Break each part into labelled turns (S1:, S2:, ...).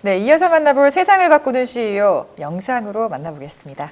S1: 네, 이어서 만나볼 세상을 바꾸는 CEO 영상으로 만나보겠습니다.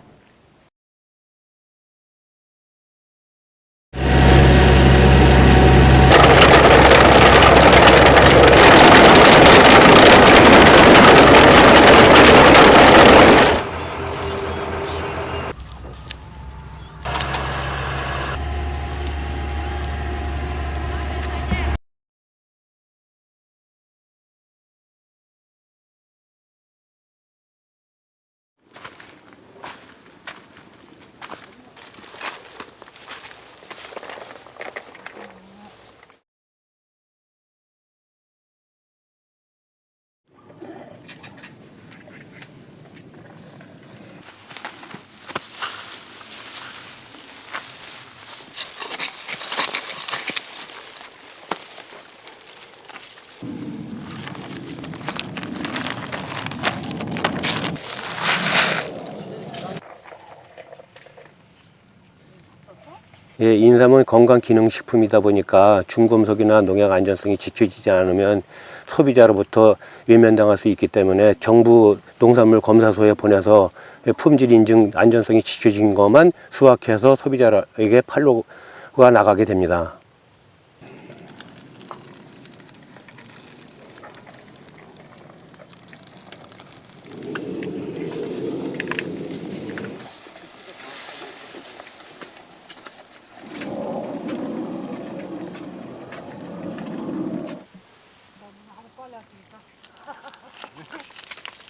S2: 예, 인삼은 건강기능식품이다 보니까 중금속이나 농약 안전성이 지켜지지 않으면 소비자로부터 외면당할 수 있기 때문에 정부 농산물 검사소에 보내서 품질 인증 안전성이 지켜진 것만 수확해서 소비자에게 팔로가 나가게 됩니다.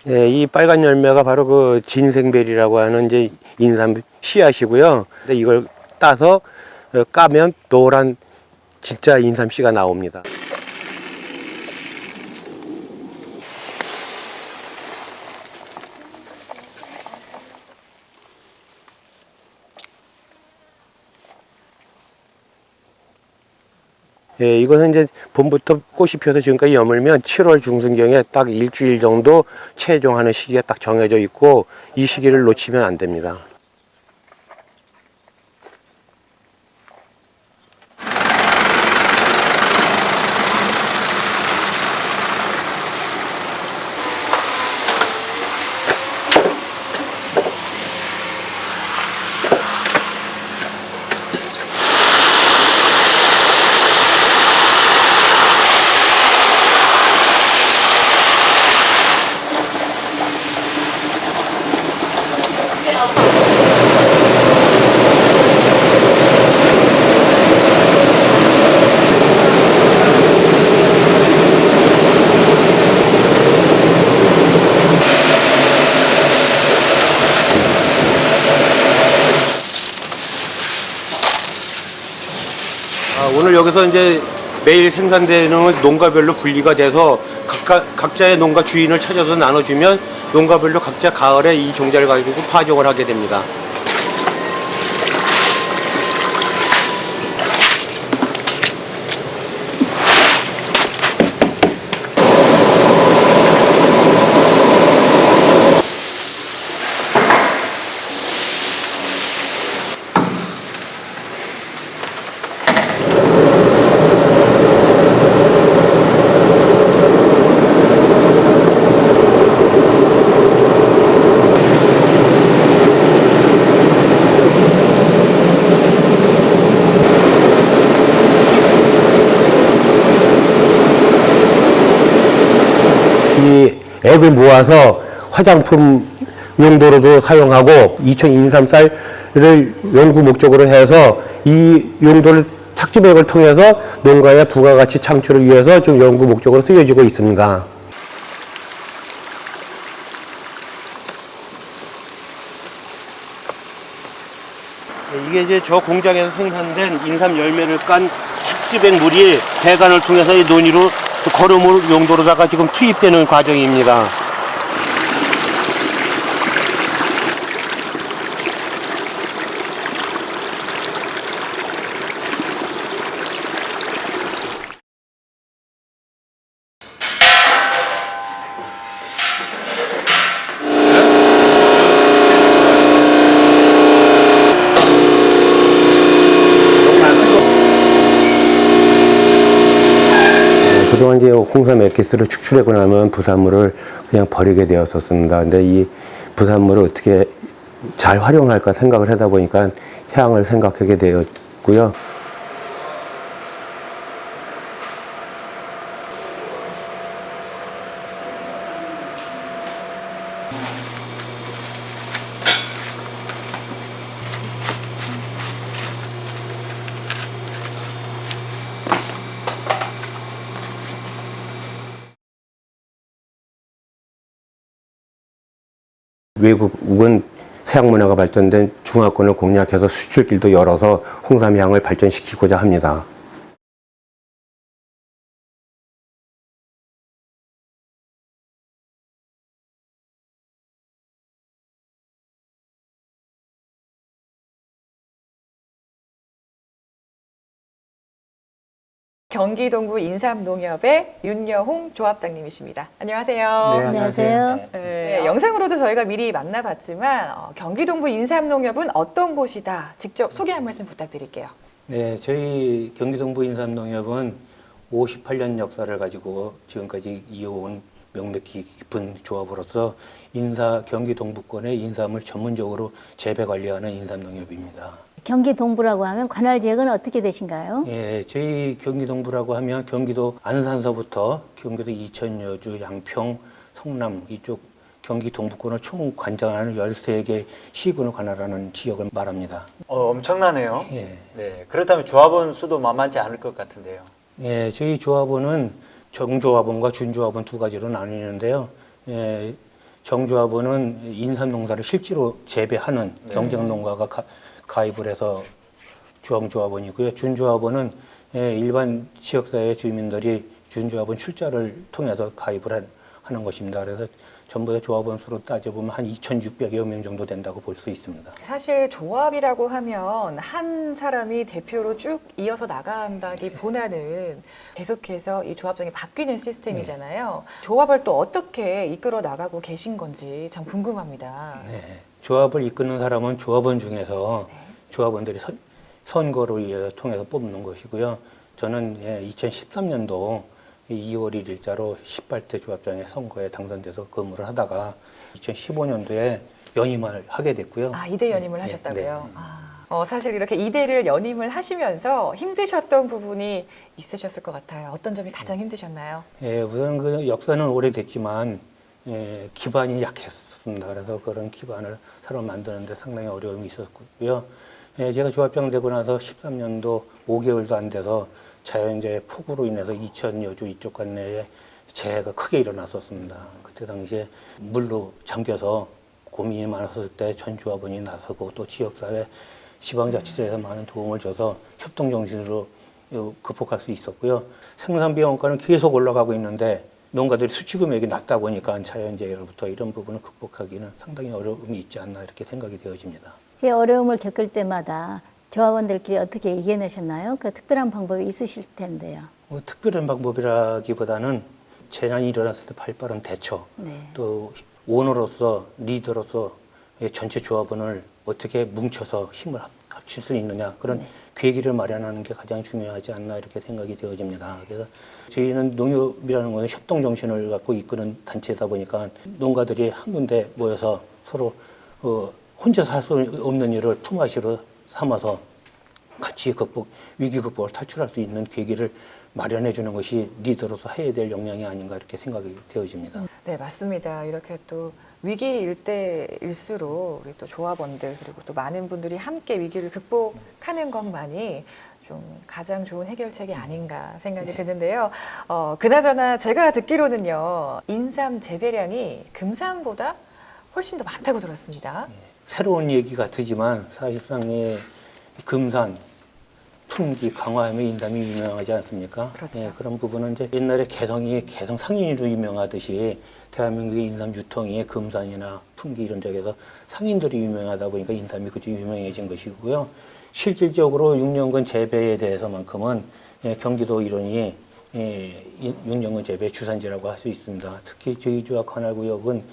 S2: 예, 이 빨간 열매가 바로 그 진생베리라고 하는 이제 인삼 씨앗이고요. 근데 이걸 따서 까면 노란 진짜 인삼 씨가 나옵니다. 예, 이것은 이제 봄부터 꽃이 피어서 지금까지 여물면 7월 중순경에 딱 일주일 정도 채종하는 시기가 딱 정해져 있고 이 시기를 놓치면 안 됩니다. 오늘 여기서 이제 매일 생산되는 농가별로 분리가 돼서 각자의 농가 주인을 찾아서 나눠주면 농가별로 각자 가을에 이 종자를 가지고 파종을 하게 됩니다. 이 액을 모아서 화장품 용도로도 사용하고 2023쌀을 연구 목적으로 해서 이 용도를 삭집액을 통해서 농가의 부가가치 창출을 위해서 좀 연구 목적으로 쓰여지고 있습니다. 이게 이제 저 공장에서 생산된 인삼 열매를 깐 삭집액 물이 배관을 통해서 이 논이로 거름물 용도로다가 지금 투입되는 과정입니다. 그동안 이제 홍삼 액기스를 축출하고 나면 부산물을 그냥 버리게 되었었습니다. 근데 이 부산물을 어떻게 잘 활용할까 생각을 하다 보니까 향을 생각하게 되었고요. 외국은 서양 문화가 발전된 중화권을 공략해서 수출길도 열어서 홍삼 향을 발전시키고자 합니다.
S1: 경기 동부 인삼농협의 윤여홍 조합장님이십니다. 안녕하세요.
S3: 네, 안녕하세요.
S1: 네, 영상으로도 저희가 미리 만나봤지만 경기 동부 인삼농협은 어떤 곳이다? 직접 소개 한 말씀 부탁드릴게요.
S2: 네, 저희 경기동부 인삼농협은 58년 역사를 가지고 지금까지 이어온 명맥이 깊은 조합으로서 경기 동부권의 인삼을 전문적으로 재배 관리하는 인삼농협입니다.
S3: 경기 동부라고 하면 관할 지역은 어떻게 되신가요?
S2: 예, 저희 경기 동부라고 하면 경기도 안산서부터 경기도 이천, 여주, 양평, 성남 이쪽 경기 동부권을 총 관장하는 13개 시군을 관할하는 지역을 말합니다.
S4: 엄청나네요.
S2: 예.
S4: 네, 그렇다면 조합원 수도 만만치 않을 것 같은데요.
S2: 예, 저희 조합원은 정조합원과 준조합원 두 가지로 나뉘는데요. 예, 정조합원은 인삼 농사를 실제로 재배하는 경쟁농가가 가입을 해서 정조합원이고요. 준조합원은 일반 지역사회 주민들이 준조합원 출자를 통해서 가입을 하는 것입니다. 그래서 전부 다 조합원 수로 따져보면 한 2,600여 명 정도 된다고 볼 수 있습니다.
S1: 사실 조합이라고 하면 한 사람이 대표로 쭉 이어서 나간다기보다는 계속해서 이 조합장이 바뀌는 시스템이잖아요. 조합을 또 어떻게 이끌어 나가고 계신 건지 참 궁금합니다.
S2: 네. 조합을 이끄는 사람은 조합원 중에서 조합원들이 선거로 통해서 뽑는 것이고요. 저는 2013년도 2월 1일자로 18대 조합장의 선거에 당선돼서 근무를 하다가 2015년도에 연임을 하게 됐고요.
S1: 아, 2대 연임을 하셨다고요?
S2: 네.
S1: 사실 이렇게 2대를 연임을 하시면서 힘드셨던 부분이 있으셨을 것 같아요. 어떤 점이 가장 힘드셨나요?
S2: 예, 우선 그 역사는 오래됐지만 기반이 약했습니다. 그래서 그런 기반을 새로 만드는데 상당히 어려움이 있었고요. 제가 조합장 되고 나서 13년도 5개월도 안 돼서 자연재해 폭우로 인해서 이천, 여주 이쪽 관내에 재해가 크게 일어났었습니다. 그때 당시에 물로 잠겨서 고민이 많았을 때 전 조합원이 나서고 또 지역사회, 지방자치제에서 많은 도움을 줘서 협동정신으로 극복할 수 있었고요. 생산비 원가는 계속 올라가고 있는데 농가들이 수치금액이 낮다 보니까 자연재해로부터 이런 부분을 극복하기는 상당히 어려움이 있지 않나 이렇게 생각이 되어집니다.
S3: 이 어려움을 겪을 때마다 조합원들끼리 어떻게 이겨내셨나요? 그 특별한 방법이 있으실 텐데요.
S2: 특별한 방법이라기보다는 재난이 일어났을 때 발빠른 대처,
S3: 네.
S2: 또 오너로서 리더로서 전체 조합원을 어떻게 뭉쳐서 힘을 합칠 수 있느냐 그런 계기를 마련하는 게 가장 중요하지 않나 이렇게 생각이 되어집니다. 그래서 저희는 농협이라는 것은 협동 정신을 갖고 이끄는 단체다 보니까 농가들이 한 군데 모여서 서로 혼자 할 수 없는 일을 품앗이로 삼아서 같이 위기 극복을 탈출할 수 있는 계기를 마련해 주는 것이 리더로서 해야 될 역량이 아닌가 이렇게 생각이 되어집니다.
S1: 네, 맞습니다. 이렇게 또 위기일 때일수록 우리 또 조합원들 그리고 또 많은 분들이 함께 위기를 극복하는 것만이 좀 가장 좋은 해결책이 아닌가 생각이 드는데요. 그나저나 제가 듣기로는요, 인삼 재배량이 금삼보다 훨씬 더 많다고 들었습니다.
S2: 새로운 얘기 같으지만 사실상 금산, 풍기, 강화염의 인삼이 유명하지 않습니까?
S1: 그렇죠.
S2: 그런 부분은 이제 옛날에 개성 상인으로 유명하듯이 대한민국의 인삼 유통이 금산이나 풍기 이런 쪽에서 상인들이 유명하다 보니까 인삼이 그저 유명해진 것이고요. 실질적으로 6년근 재배에 대해서만큼은 경기도 일원이 6년근 재배 주산지라고 할 수 있습니다. 특히 저희 조합 관할구역은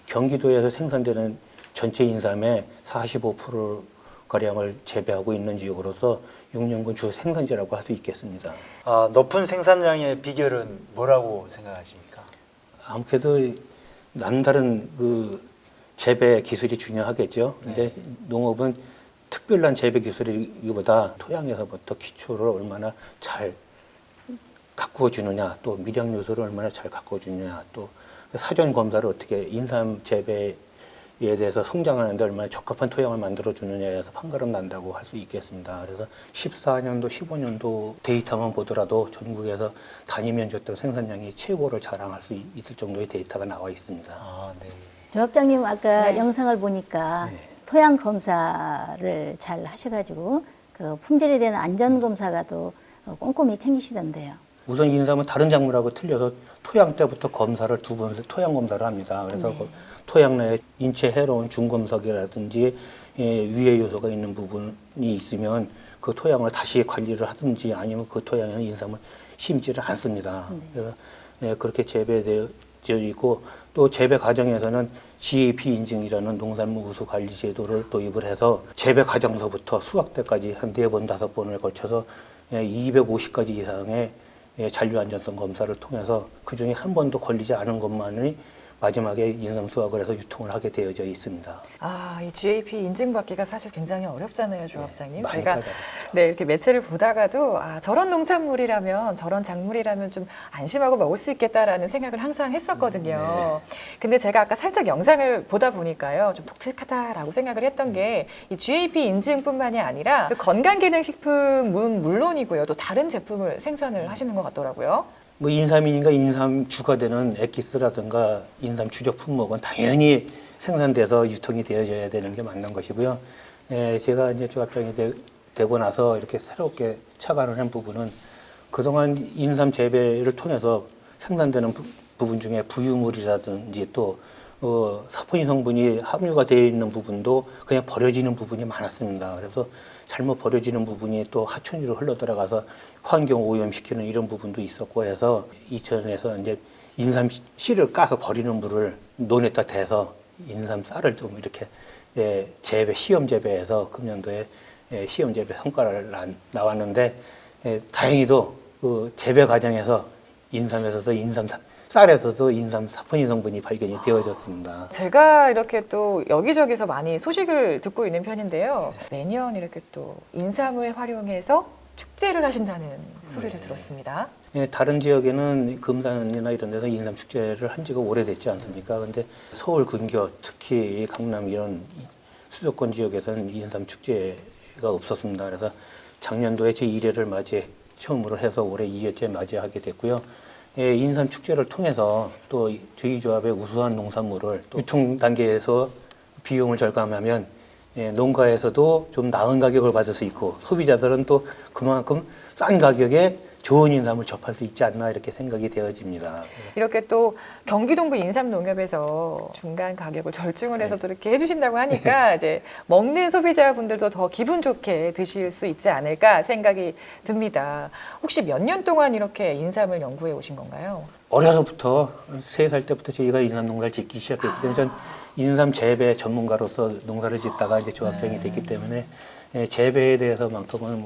S2: 경기도에서 생산되는 전체 인삼의 45%를 가량을 재배하고 있는 지역으로서 6년분 주 생산지라고 할 수 있겠습니다.
S4: 아, 높은 생산량의 비결은 뭐라고 생각하십니까?
S2: 아무래도 남다른 그 재배 기술이 중요하겠죠. 근데 농업은 특별한 재배 기술이기보다 토양에서부터 기초를 얼마나 잘 가꾸어 주느냐, 또 미량 요소를 얼마나 잘 가꾸어 주느냐, 또 사전 검사를 어떻게 인삼 재배에 대해서 성장하는데 얼마나 적합한 토양을 만들어 주느냐에서 판가름 난다고 할 수 있겠습니다. 그래서 14년도, 15년도 데이터만 보더라도 전국에서 단위 면적대로 생산량이 최고를 자랑할 수 있을 정도의 데이터가 나와 있습니다.
S4: 아, 네.
S3: 조합장님 아까
S1: 네.
S3: 영상을 보니까
S2: 네.
S3: 토양 검사를 잘 하셔가지고 그 품질에 대한 안전 검사가 또 꼼꼼히 챙기시던데요.
S2: 우선 인삼은 다른 작물하고 틀려서 토양 때부터 검사를 2번 토양 검사를 합니다. 그래서 그 토양 내에 인체 해로운 중금속이라든지 위해 요소가 있는 부분이 있으면 그 토양을 다시 관리를 하든지 아니면 그 토양에는 인삼을 심지를 않습니다. 그래서 그렇게 재배되어 있고 또 재배 과정에서는 GAP 인증이라는 농산물 우수 관리 제도를 도입을 해서 재배 과정서부터 수확 때까지 한 4번, 5번을 걸쳐서 250가지 이상의 잔류 안전성 검사를 통해서 그중에 한 번도 걸리지 않은 것만이 마지막에 인삼 수확을 해서 유통을 하게 되어져 있습니다.
S1: 아, 이 GAP 인증받기가 사실 굉장히 어렵잖아요, 조합장님.
S2: 많이
S1: 제가
S2: 까다롭죠.
S1: 네, 이렇게 매체를 보다가도 아, 저런 농산물이라면 저런 작물이라면 좀 안심하고 먹을 수 있겠다라는 생각을 항상 했었거든요. 근데 제가 아까 살짝 영상을 보다 보니까요, 좀 독특하다라고 생각을 했던 게 이 GAP 인증뿐만이 아니라 그 건강기능식품은 물론이고요, 또 다른 제품을 생산을 하시는 것 같더라고요.
S2: 뭐 인삼이니까 인삼주가 되는 엑기스라든가 인삼 주력 품목은 당연히 생산돼서 유통이 되어져야 되는 게 맞는 것이고요. 제가 이제 조합장이 되고 나서 이렇게 새롭게 착안을 한 부분은 그동안 인삼 재배를 통해서 생산되는 부분 중에 부유물이라든지 또 사포닌 성분이 함유가 되어 있는 부분도 그냥 버려지는 부분이 많았습니다. 그래서 잘못 버려지는 부분이 또 하천으로 흘러 들어가서 환경 오염시키는 이런 부분도 있었고 해서 이천에서 이제 인삼 씨를 까서 버리는 물을 논에다 대서 인삼 쌀을 좀 이렇게 재배 시험 재배해서 금년도에 시험 재배 성과를 나왔는데 다행히도 그 재배 과정에서 인삼에서도 쌀에서도 인삼 사포닌 성분이 발견이 되어졌습니다.
S1: 제가 이렇게 또 여기저기서 많이 소식을 듣고 있는 편인데요. 매년 이렇게 또 인삼을 활용해서 축제를 하신다는 소리를 들었습니다.
S2: 다른 지역에는 금산이나 이런 데서 인삼 축제를 한 지가 오래됐지 않습니까? 근데 서울 근교, 특히 강남 이런 수도권 지역에서는 인삼 축제가 없었습니다. 그래서 작년도에 제1회를 처음으로 해서 올해 2회째 맞이하게 됐고요. 인삼 축제를 통해서 또 저희 조합의 우수한 농산물을 또 유통 단계에서 비용을 절감하면 농가에서도 좀 나은 가격을 받을 수 있고 소비자들은 또 그만큼 싼 가격에 좋은 인삼을 접할 수 있지 않나 이렇게 생각이 되어집니다.
S1: 이렇게 또 경기동부 인삼농협에서 중간 가격을 절충을 해서 또 이렇게 해주신다고 하니까 이제 먹는 소비자분들도 더 기분 좋게 드실 수 있지 않을까 생각이 듭니다. 혹시 몇 년 동안 이렇게 인삼을 연구해 오신 건가요?
S2: 어려서부터 3살 때부터 저희가 인삼 농사를 짓기 시작했기 때문에 전 인삼 재배 전문가로서 농사를 짓다가 이제 조합장이 됐기 때문에 재배에 대해서만큼은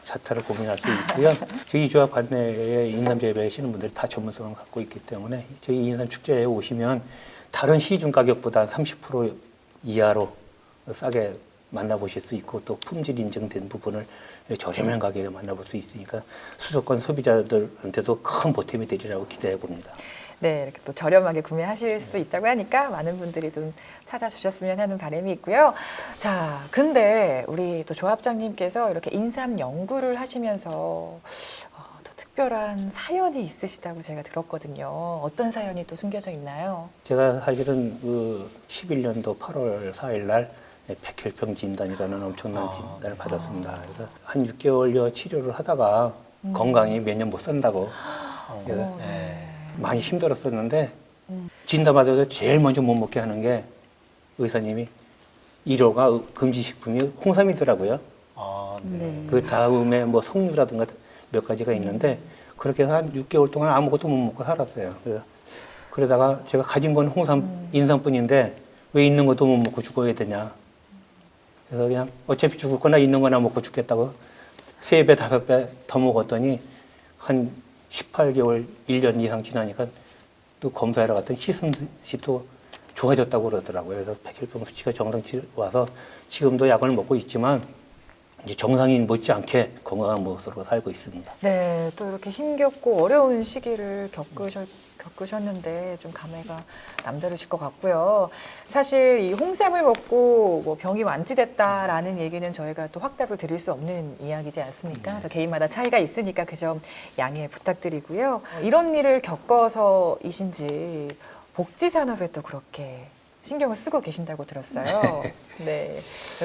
S2: 자타를 고민할 수 있고요. 저희 조합 관내에 인삼 재배하시는 분들이 다 전문성을 갖고 있기 때문에 저희 인삼 축제에 오시면 다른 시중 가격보다 30% 이하로 싸게 만나보실 수 있고 또 품질 인증된 부분을 저렴한 가격에 만나볼 수 있으니까 수도권 소비자들한테도 큰 보탬이 되리라고 기대해 봅니다.
S1: 네, 이렇게 또 저렴하게 구매하실 수 있다고 하니까 많은 분들이 좀 찾아주셨으면 하는 바람이 있고요. 자, 근데 우리 또 조합장님께서 이렇게 인삼 연구를 하시면서 또 특별한 사연이 있으시다고 제가 들었거든요. 어떤 사연이 또 숨겨져 있나요?
S2: 제가 사실은 그 11년도 8월 4일 날 백혈병 진단이라는 엄청난 진단을 받았습니다. 그래서 한 6개월여 치료를 하다가 건강히 몇 년 못 산다고 그래서 많이 힘들었었는데 진단받아서 제일 먼저 못 먹게 하는 게 의사님이 1호가 금지식품이 홍삼이더라고요.
S4: 아, 네.
S3: 네.
S2: 그 다음에 뭐 석류라든가 몇 가지가 있는데 그렇게 해서 한 6개월 동안 아무것도 못 먹고 살았어요. 그러다가 제가 가진 건 홍삼, 인삼뿐인데 왜 있는 것도 못 먹고 죽어야 되냐.
S5: 그래서 그냥 어차피 죽을 거나 있는 거나 먹고 죽겠다고 3배, 5배 더 먹었더니 한 18개월, 1년 이상 지나니까 또 검사하러 갔더니 시승시 또 좋아졌다고 그러더라고요. 그래서 백혈병 수치가 정상치 와서 지금도 약을 먹고 있지만 이제 정상인 못지않게 건강한 모습으로 살고 있습니다.
S1: 네, 또 이렇게 힘겹고 어려운 시기를 겪으셨는데 좀 감회가 남다르실 것 같고요. 사실 이 홍삼을 먹고 뭐 병이 완치됐다라는 얘기는 저희가 또 확답을 드릴 수 없는 이야기지 않습니까? 그래서 개인마다 차이가 있으니까 그 점 양해 부탁드리고요. 이런 일을 겪어서이신지 복지산업에 또 그렇게 신경을 쓰고 계신다고 들었어요. 네,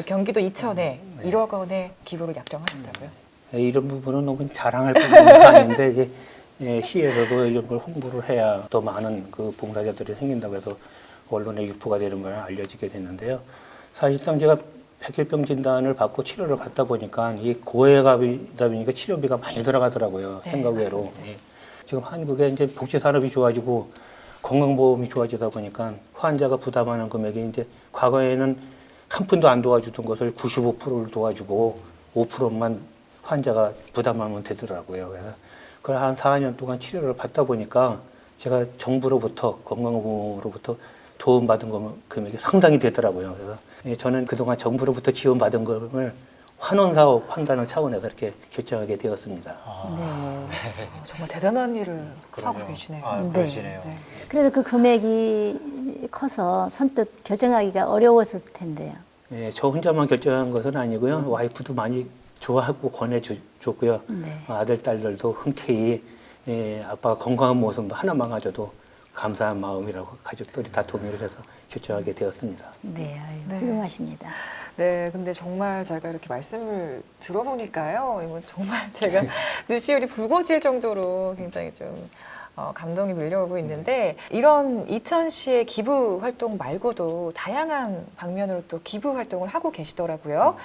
S1: 경기도 이천에 1억 원의 기부를 약정하셨다고요?
S5: 이런 부분은 너무 자랑할 부분은 아닌데 이제 시에서도 이런 걸 홍보를 해야 더 많은 그 봉사자들이 생긴다고 해서 언론에 유포가 되는 걸 알려지게 됐는데요. 사실상 제가 백혈병 진단을 받고 치료를 받다 보니까 이 고액이다 보니까 치료비가 많이 들어가더라고요.
S1: 네,
S5: 생각 외로.
S1: 맞습니다.
S5: 예. 지금 한국에 이제 복지 산업이 좋아지고 건강보험이 좋아지다 보니까 환자가 부담하는 금액이 이제 과거에는 한 푼도 안 도와주던 것을 95%를 도와주고 5%만 환자가 부담하면 되더라고요. 그래서 그걸 한 4년 동안 치료를 받다 보니까 제가 정부로부터 건강보험으로부터 도움받은 금액이 상당히 되더라고요. 그래서 저는 그동안 정부로부터 지원받은 금을 환원사업 한다는 차원에서 이렇게 결정하게 되었습니다.
S3: 네.
S1: 정말 대단한 일을 하고
S4: 그러네요.
S1: 계시네요.
S4: 아,
S3: 네.
S4: 그러시네요.
S1: 네.
S3: 그래도 그 금액이 커서 선뜻 결정하기가 어려웠을 텐데요.
S5: 예, 저 혼자만 결정한 것은 아니고요. 와이프도 많이 좋아하고 권해줬고요.
S3: 네.
S5: 아들, 딸들도 흔쾌히 아빠가 건강한 모습 하나만 가져도 감사한 마음이라고 가족들이 다 동의를 해서 결정하게 되었습니다.
S3: 네, 아유,
S1: 네.
S3: 훌륭하십니다.
S1: 네, 근데 정말 제가 이렇게 말씀을 들어보니까요, 이건 정말 제가 눈시울이 붉어질 정도로 굉장히 좀 감동이 밀려오고 있는데, 이런 이천시의 기부 활동 말고도 다양한 방면으로 또 기부 활동을 하고 계시더라고요.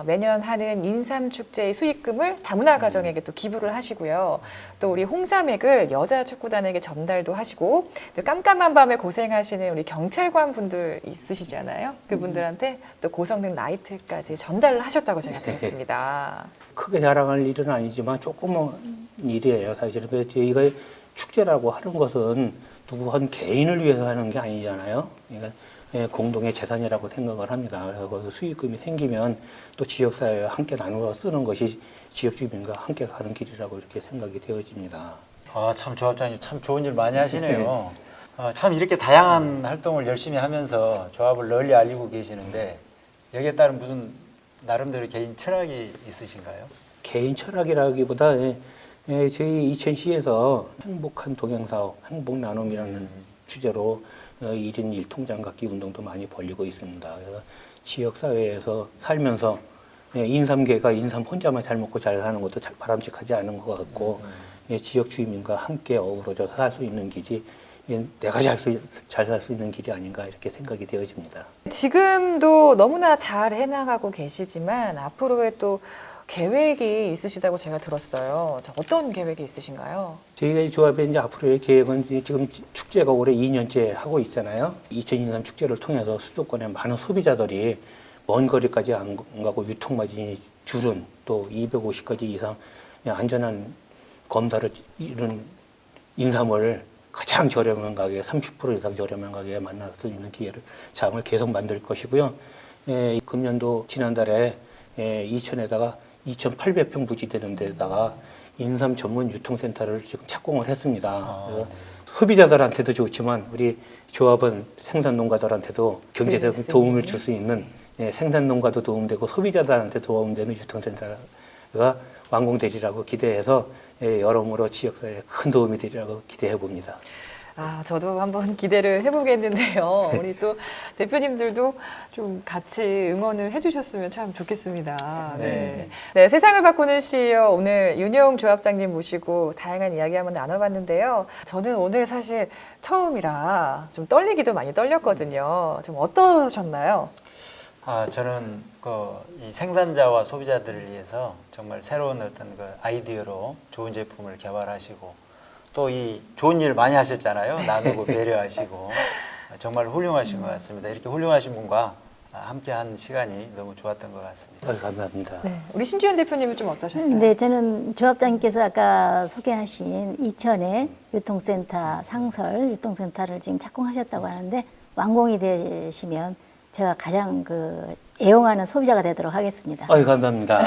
S1: 매년 하는 인삼 축제의 수익금을 다문화 가정에게 또 기부를 하시고요. 또 우리 홍삼액을 여자 축구단에게 전달도 하시고, 또 깜깜한 밤에 고생하시는 우리 경찰관 분들 있으시잖아요. 그분들한테 또 고성능 라이트까지 전달을 하셨다고 제가 들었습니다.
S5: 크게 자랑할 일은 아니지만 조그만 일이에요. 사실은 저희가 축제라고 하는 것은 누구 한 개인을 위해서 하는 게 아니잖아요. 그러니까 공동의 재산이라고 생각을 합니다. 그래서 거기서 수익금이 생기면 또 지역사회와 함께 나누어 쓰는 것이 지역 주민과 함께 가는 길이라고 이렇게 생각이 되어집니다.
S4: 아, 참 조합장님 참 좋은 일 많이 하시네요. 참 이렇게 다양한 활동을 열심히 하면서 조합을 널리 알리고 계시는데 여기에 따른 무슨 나름대로 개인 철학이 있으신가요?
S5: 개인 철학이라기보다 저희 이천시에서 행복한 동행사업, 행복 나눔이라는 주제로 1인 1통장 갖기 운동도 많이 벌리고 있습니다. 그래서 지역사회에서 살면서 인삼계가 인삼 혼자만 잘 먹고 잘 사는 것도 잘 바람직하지 않은 것 같고 지역 주민과 함께 어우러져서 살 수 있는 길이 내가 잘 살 수 있는 길이 아닌가 이렇게 생각이 되어집니다.
S1: 지금도 너무나 잘 해나가고 계시지만 앞으로의 또 계획이 있으시다고 제가 들었어요. 자, 어떤 계획이 있으신가요?
S5: 저희가 이 조합의 이제 앞으로의 계획은 지금 축제가 올해 2년째 하고 있잖아요. 2023 축제를 통해서 수도권의 많은 소비자들이 먼 거리까지 안 가고 유통 마진이 줄은 또 250가지 이상 안전한 검사를 이룬 인삼을 가장 저렴한 가격에 30% 이상 저렴한 가격에 만날 수 있는 장을 계속 만들 것이고요. 금년도 지난달에 이천에다가 2,800평 부지되는 데다가 인삼 전문 유통센터를 지금 착공을 했습니다. 그래서 소비자들한테도 좋지만 우리 조합은 생산농가들한테도 경제적
S1: 네,
S5: 도움을 줄 수 있는 생산농가도 도움되고 소비자들한테 도움되는 유통센터가 완공되리라고 기대해서 여러모로 지역사회에 큰 도움이 되리라고 기대해 봅니다.
S1: 아, 저도 한번 기대를 해보겠는데요. 우리 또 대표님들도 좀 같이 응원을 해주셨으면 참 좋겠습니다. 네. 네, 세상을 바꾸는 CEO 오늘 윤용 조합장님 모시고 다양한 이야기 한번 나눠봤는데요. 저는 오늘 사실 처음이라 좀 떨리기도 많이 떨렸거든요. 좀 어떠셨나요?
S4: 저는 이 생산자와 소비자들을 위해서 정말 새로운 어떤 그 아이디어로 좋은 제품을 개발하시고 또 이 좋은 일 많이 하셨잖아요. 나누고 배려하시고 정말 훌륭하신 것 같습니다. 이렇게 훌륭하신 분과 함께한 시간이 너무 좋았던 것 같습니다.
S5: 감사합니다.
S1: 네. 우리 신지연 대표님은 좀 어떠셨어요?
S3: 네, 저는 조합장님께서 아까 소개하신 이천의 유통센터 상설 유통센터를 지금 착공하셨다고 하는데 완공이 되시면 제가 가장 애용하는 소비자가 되도록 하겠습니다.
S5: 감사합니다.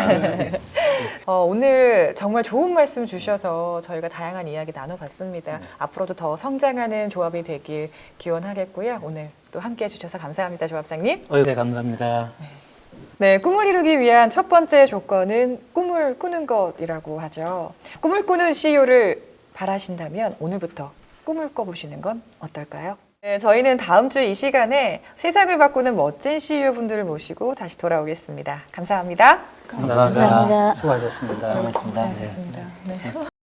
S1: 오늘 정말 좋은 말씀 주셔서 저희가 다양한 이야기 나눠봤습니다. 앞으로도 더 성장하는 조합이 되길 기원하겠고요. 오늘 또 함께해 주셔서 감사합니다, 조합장님.
S5: 네, 감사합니다.
S1: 네, 꿈을 이루기 위한 첫 번째 조건은 꿈을 꾸는 것이라고 하죠. 꿈을 꾸는 CEO를 바라신다면 오늘부터 꿈을 꿔보시는 건 어떨까요? 네, 저희는 다음 주 이 시간에 세상을 바꾸는 멋진 CEO 분들을 모시고 다시 돌아오겠습니다. 감사합니다.
S5: 감사합니다.
S3: 감사합니다.
S5: 수고하셨습니다.
S4: 수고하셨습니다.
S1: 고생하셨습니다. 네.